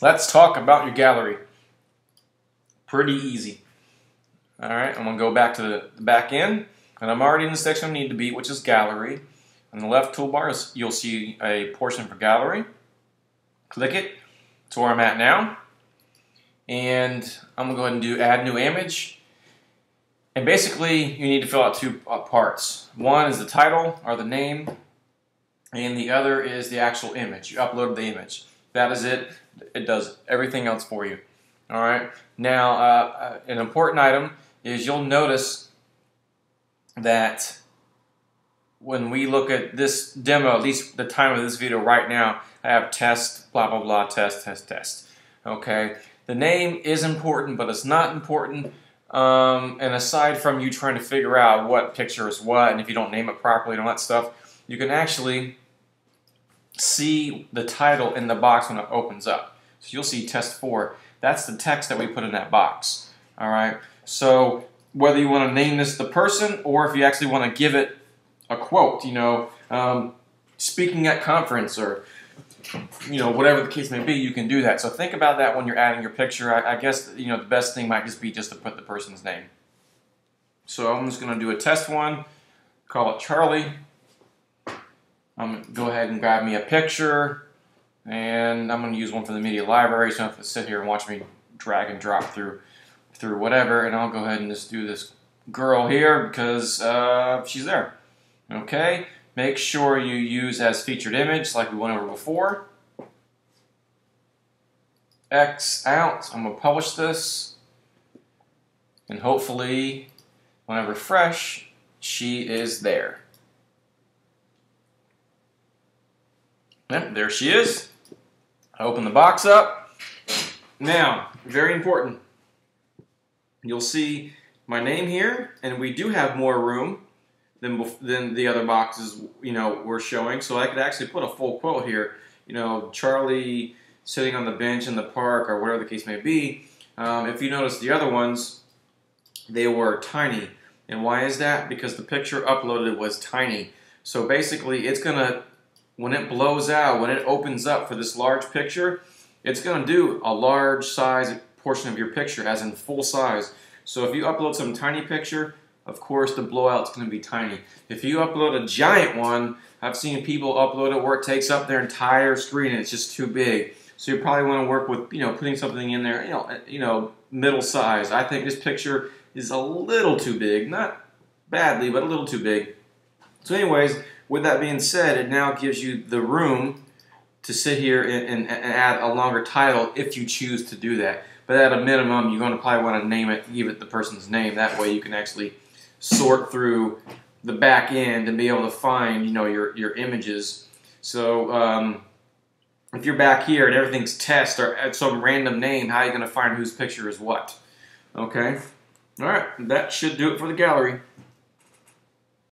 Let's talk about your gallery. Pretty easy. All right, I'm gonna go back to the back end, and I'm already in the section I need to be, which is gallery. On the left toolbar, you'll see a portion for gallery. Click it. That's where I'm at now. And I'm gonna go ahead and do add new image. And basically, you need to fill out two parts. One is the title or the name, and the other is the actual image. You upload the image. That is it. It does everything else for you. All right. Now, an important item is you'll notice that when we look at this demo, at least the time of this video right now, I have test, blah, blah, blah, test, test, test. Okay. The name is important, but it's not important. And aside from you trying to figure out what picture is what, and if you don't name it properly and all that stuff, you can actually see the title in the box when it opens up. So you'll see test 4. That's the text that we put in that box. All right. So whether you want to name this the person, or if you actually want to give it a quote, you know, speaking at conference, or you know, whatever the case may be, you can do that. So think about that when you're adding your picture. I guess, you know, the best thing might just be just to put the person's name. So I'm just going to do a test one, call it Charlie. I'm going to go ahead and grab me a picture, and I'm going to use one from the media library, so you don't have to sit here and watch me drag and drop through whatever, and I'll go ahead and just do this girl here because she's there. Okay, make sure you use as featured image like we went over before. X out. I'm going to publish this, and hopefully when I refresh, she is there. Yep, there she is. I open the box up. Now, very important. You'll see my name here, and we do have more room than the other boxes, you know, we're showing. So I could actually put a full quote here. You know, Charlie sitting on the bench in the park, or whatever the case may be. If you notice the other ones, they were tiny. And why is that? Because the picture uploaded was tiny. So basically, it's gonna, when it blows out, when it opens up for this large picture, it's going to do a large size portion of your picture, as in full size. So if you upload some tiny picture, of course the blowout's going to be tiny. If you upload a giant one, I've seen people upload it where it takes up their entire screen and it's just too big. So you probably want to work with, you know, putting something in there, you know, middle size. I think this picture is a little too big, not badly, but a little too big. So anyways, with that being said, it now gives you the room to sit here and add a longer title if you choose to do that. But at a minimum, you're going to probably want to name it, give it the person's name. That way you can actually sort through the back end and be able to find, you know, your images. So if you're back here and everything's test or at some random name, how are you going to find whose picture is what? Okay? All right, that should do it for the gallery.